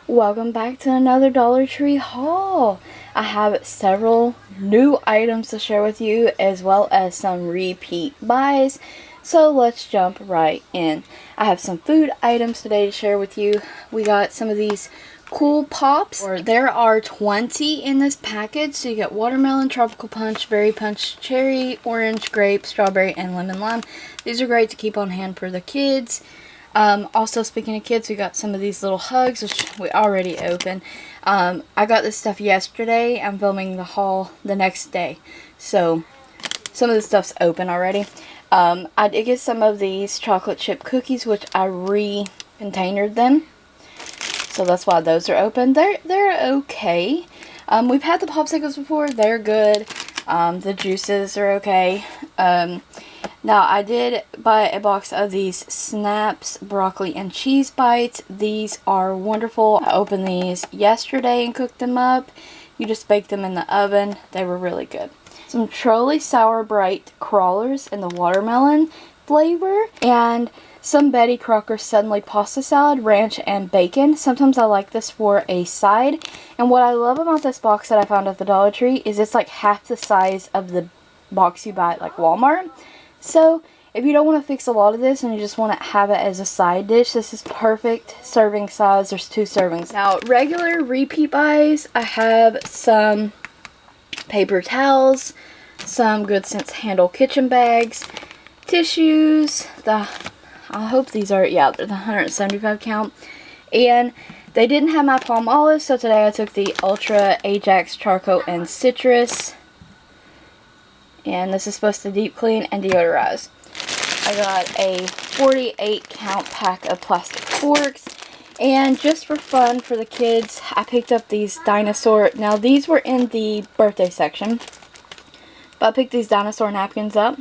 Welcome back to another Dollar Tree haul. I have several new items to share with you as well as some repeat buys. So let's jump right in. I have some food items today to share with you. We got some of these cool pops. There are 20 in this package. So you get watermelon, tropical punch, berry punch, cherry, orange, grape, strawberry, and lemon lime. These are great to keep on hand for the kids. Also, speaking of kids, we got some of these little hugs, which we already opened. I got this stuff yesterday. I'm filming the haul the next day. So, some of the stuff's open already. I did get some of these chocolate chip cookies, which I re-containered them. So, that's why those are open. They're okay. We've had the popsicles before. They're good. The juices are okay. Now, I did buy a box of these Snaps broccoli and cheese bites. These are wonderful. I opened these yesterday and cooked them up. You just bake them in the oven. They were really good. Some Trolley Sour Bright crawlers in the watermelon flavor. And some Betty Crocker Suddenly pasta salad, ranch, and bacon. Sometimes I like this for a side. And what I love about this box that I found at the Dollar Tree is it's like half the size of the box you buy at like Walmart. So, if you don't want to fix a lot of this and you just want to have it as a side dish, this is perfect serving size. There's 2 servings. Now, regular repeat buys, I have some paper towels, some Good Sense Handle kitchen bags, tissues, I hope these are, yeah, they're the 175 count, and they didn't have my palm olive, so today I took the Ultra Ajax Charcoal and Citrus. And this is supposed to deep clean and deodorize. I got a 48 count pack of plastic forks. And just for fun for the kids, I picked up these dinosaur. Now these were in the birthday section. But I picked these dinosaur napkins up.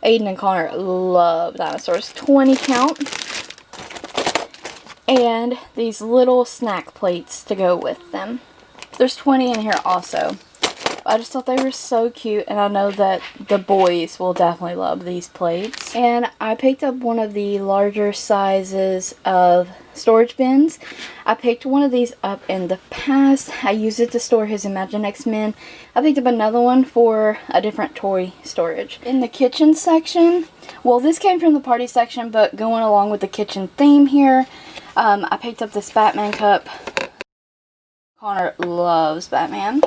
Aiden and Connor love dinosaurs. 20 count. And these little snack plates to go with them. There's 20 in here also. I just thought they were so cute, and I know that the boys will definitely love these plates. And I picked up one of the larger sizes of storage bins. I picked one of these up in the past. I used it to store his Imaginext Men. I picked up another one for a different toy storage. In the kitchen section, well, this came from the party section, but going along with the kitchen theme here, I picked up this Batman cup. Connor loves Batman.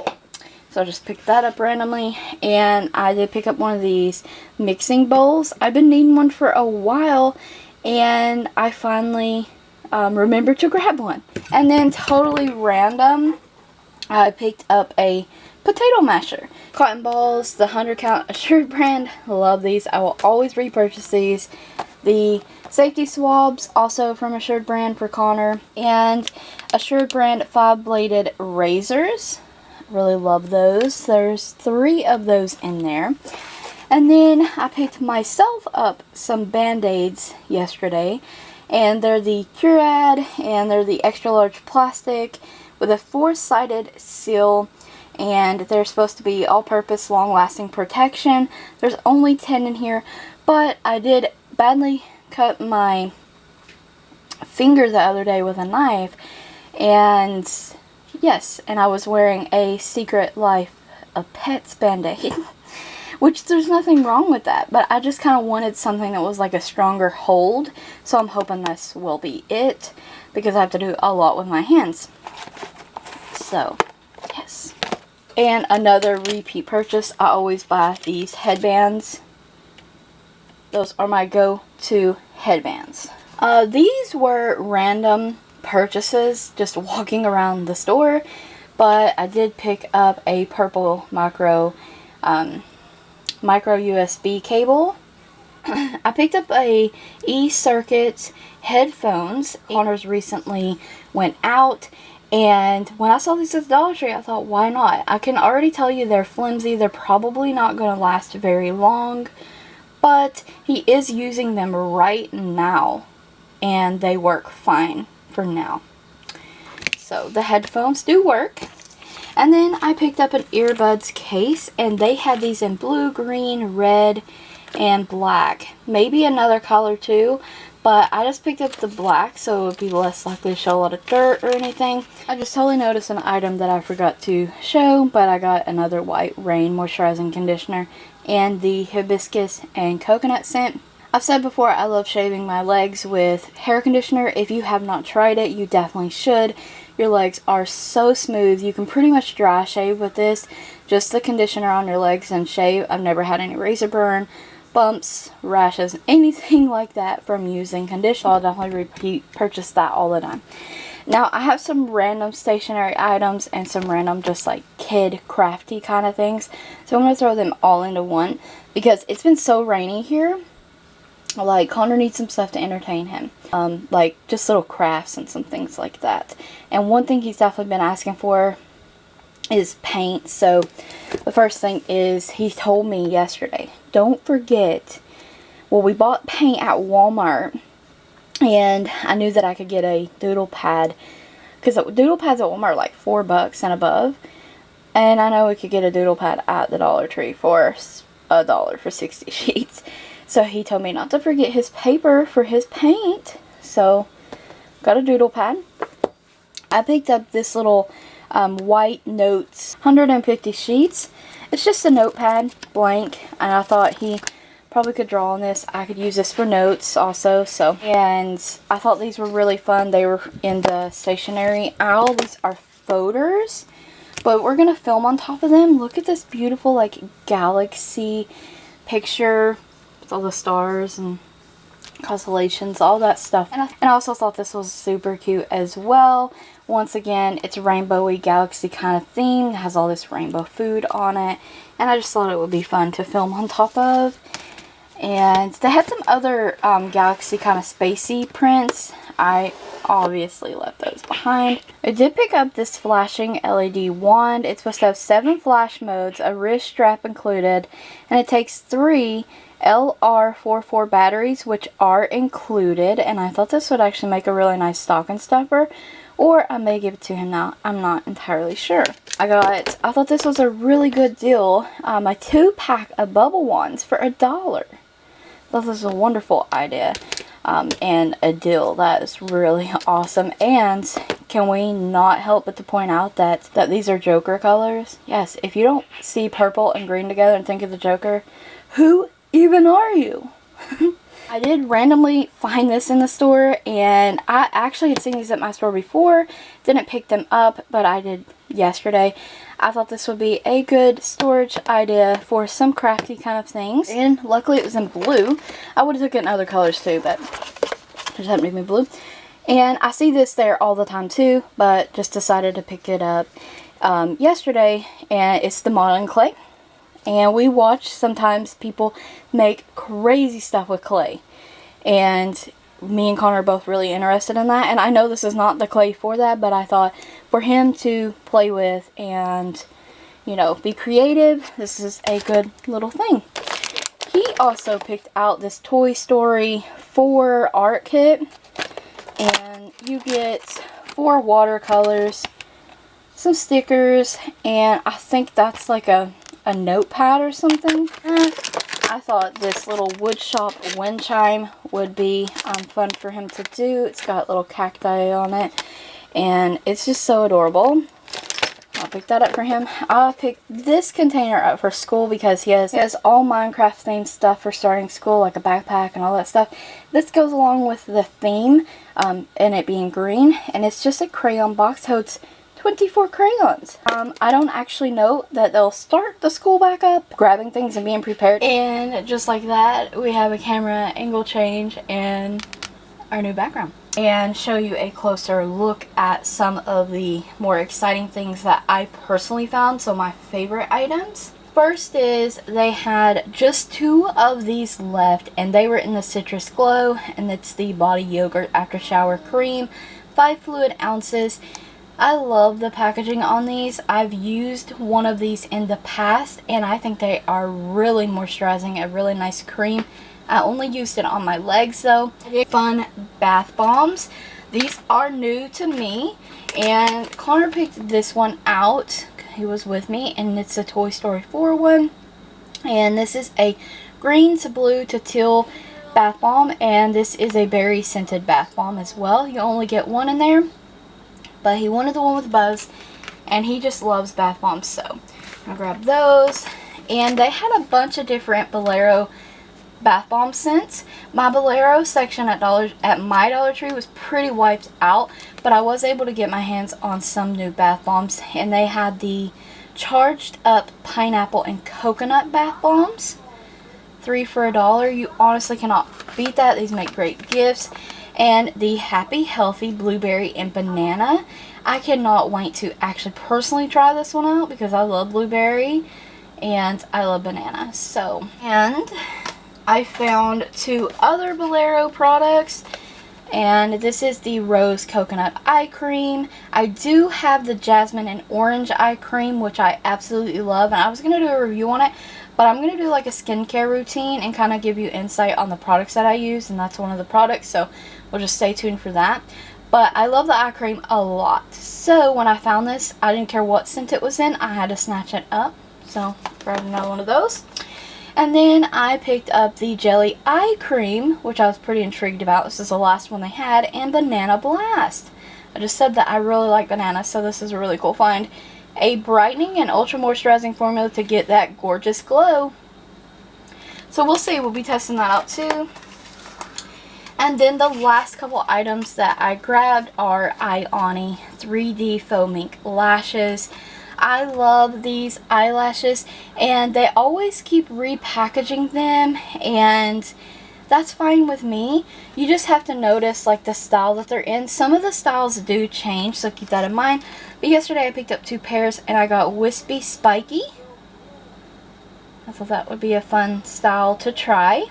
So I just picked that up randomly, and I did pick up one of these mixing bowls. I've been needing one for a while, and I finally remembered to grab one. And then totally random, I picked up a potato masher. Cotton balls, the 100 count Assured brand. Love these. I will always repurchase these. The safety swabs, also from Assured brand for Connor. And Assured brand 5-bladed razors. Really love those. There's 3 of those in there. And then I picked myself up some Band-Aids yesterday, and they're the Curad, and they're the extra large plastic with a 4-sided seal, and they're supposed to be all-purpose long-lasting protection. There's only 10 in here, but I did badly cut my finger the other day with a knife, and yes, and I was wearing a Secret Life of Pets Band-Aid, which there's nothing wrong with that, but I just kind of wanted something that was like a stronger hold, so I'm hoping this will be it, because I have to do a lot with my hands. So, yes. And another repeat purchase, I always buy these headbands. Those are my go-to headbands. These were random purchases just walking around the store, but I did pick up a purple micro USB cable. I picked up a e-circuit headphones. Connor's recently went out, and when I saw these at the Dollar Tree, I thought, why not? I can already tell you they're flimsy. They're probably not going to last very long, but he is using them right now, and they work fine for now. So the headphones do work. And then I picked up an earbuds case, and they had these in blue, green, red, and black. Maybe another color too, but I just picked up the black so it would be less likely to show a lot of dirt or anything. I just totally noticed an item that I forgot to show, but I got another White Rain moisturizing conditioner and the hibiscus and coconut scent. I've said before, I love shaving my legs with hair conditioner. If you have not tried it, you definitely should. Your legs are so smooth. You can pretty much dry shave with this. Just the conditioner on your legs and shave. I've never had any razor burn, bumps, rashes, anything like that from using conditioner. I'll definitely purchase that all the time. Now, I have some random stationery items and some random just like kid crafty kind of things. So I'm going to throw them all into one because it's been so rainy here. Like, Connor needs some stuff to entertain him. Like, just little crafts and some things like that. And one thing he's definitely been asking for is paint. So, the first thing is, he told me yesterday, don't forget, well, we bought paint at Walmart. And I knew that I could get a doodle pad. Because doodle pads at Walmart are like $4 and above. And I know we could get a doodle pad at the Dollar Tree for $1 for 60 sheets. So he told me not to forget his paper for his paint. So, got a doodle pad. I picked up this little white notes, 150 sheets. It's just a notepad, blank. And I thought he probably could draw on this. I could use this for notes also. And I thought these were really fun. They were in the stationery aisle. These are folders. But we're going to film on top of them. Look at this beautiful like galaxy picture. All the stars and constellations, all that stuff. And I also thought this was super cute as well. Once again, it's a rainbowy galaxy kind of theme. It has all this rainbow food on it. And I just thought it would be fun to film on top of. And they had some other galaxy kind of spacey prints. I obviously left those behind. I did pick up this flashing LED wand. It's supposed to have 7 flash modes, a wrist strap included, and it takes 3 LR44 batteries, which are included, and I thought this would actually make a really nice stocking stuffer, or I may give it to him now. I'm not entirely sure. I thought this was a really good deal. A 2-pack of bubble wands for $1. I thought this was a wonderful idea and a deal that is really awesome. And can we not help but to point out that these are Joker colors? Yes, if you don't see purple and green together and think of the Joker, who even are you? I did randomly find this in the store, and I actually had seen these at my store before, didn't pick them up, but I did yesterday. I thought this would be a good storage idea for some crafty kind of things, and luckily it was in blue. I would have took it in other colors too, but it just happened to be blue. And I see this there all the time too, but just decided to pick it up yesterday, and it's the modeling clay. And we watch sometimes people make crazy stuff with clay. And me and Connor are both really interested in that. And I know this is not the clay for that, but I thought for him to play with and, you know, be creative, this is a good little thing. He also picked out this Toy Story 4 art kit. And you get 4 watercolors, some stickers, and I think that's like a notepad or something. I thought this little woodshop wind chime would be fun for him to do. It's got little cacti on it, and it's just so adorable. I'll pick that up for him. I picked this container up for school because he has all Minecraft themed stuff for starting school, like a backpack and all that stuff. This goes along with the theme, and it being green, and it's just a crayon box. So it's 24 crayons. I don't actually know that they'll start the school back up, grabbing things and being prepared. And just like that, we have a camera angle change and our new background. And show you a closer look at some of the more exciting things that I personally found. So my favorite items. First is they had just 2 of these left, and they were in the Citrus Glow, and it's the Body Yogurt After Shower Cream, 5 fluid ounces. I love the packaging on these. I've used one of these in the past, and I think they are really moisturizing, a really nice cream. I only used it on my legs though. Fun bath bombs. These are new to me, and Connor picked this one out. He was with me, and it's a Toy Story 4 one. And this is a green to blue to teal bath bomb, and this is a berry scented bath bomb as well. You only get one in there, but he wanted the one with buzz, and he just loves bath bombs, so I'm gonna grab those. And they had a bunch of different Bolero bath bomb scents. My Bolero section at my Dollar Tree was pretty wiped out, but I was able to get my hands on some new bath bombs, and they had the charged up pineapple and coconut bath bombs, 3 for $1. You honestly cannot beat that. These make great gifts. And the Happy Healthy blueberry and banana. I cannot wait to actually personally try this one out because I love blueberry and I love banana. So, and I found 2 other Bolero products, and this is the Rose Coconut Eye Cream. I do have the Jasmine and Orange Eye Cream, which I absolutely love, and I was going to do a review on it, but I'm going to do like a skincare routine and kind of give you insight on the products that I use, and that's one of the products, so we'll just stay tuned for that. But I love the eye cream a lot, so when I found this, I didn't care what scent it was in, I had to snatch it up, so grabbed another one of those. And then I picked up the Jelly Eye Cream, which I was pretty intrigued about. This is the last one they had, and Banana Blast. I just said that I really like banana, so this is a really cool find. A brightening and ultra moisturizing formula to get that gorgeous glow. So we'll see. We'll be testing that out too. And then the last couple items that I grabbed are Ioni 3D Faux Mink Lashes. I love these eyelashes, and they always keep repackaging them, and that's fine with me. You just have to notice like the style that they're in. Some of the styles do change, so keep that in mind. But yesterday I picked up 2 pairs, and I got Wispy Spiky. I thought that would be a fun style to try.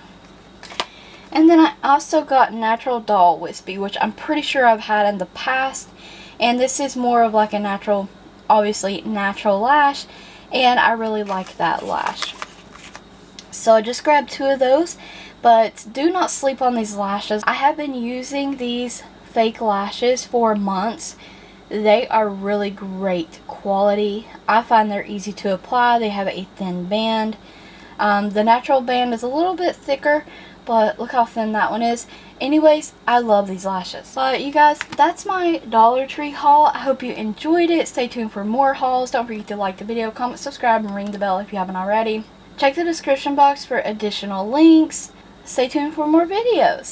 And then I also got Natural Doll Wispy, which I'm pretty sure I've had in the past, and this is more of like a natural, obviously natural lash, and I really like that lash. So I just grabbed 2 of those, but do not sleep on these lashes. I have been using these fake lashes for months. They are really great quality. I find they're easy to apply. They have a thin band. The natural band is a little bit thicker, but look how thin that one is. Anyways, I love these lashes. But you guys, that's my Dollar Tree haul. I hope you enjoyed it. Stay tuned for more hauls. Don't forget to like the video, comment, subscribe, and ring the bell if you haven't already. Check the description box for additional links. Stay tuned for more videos.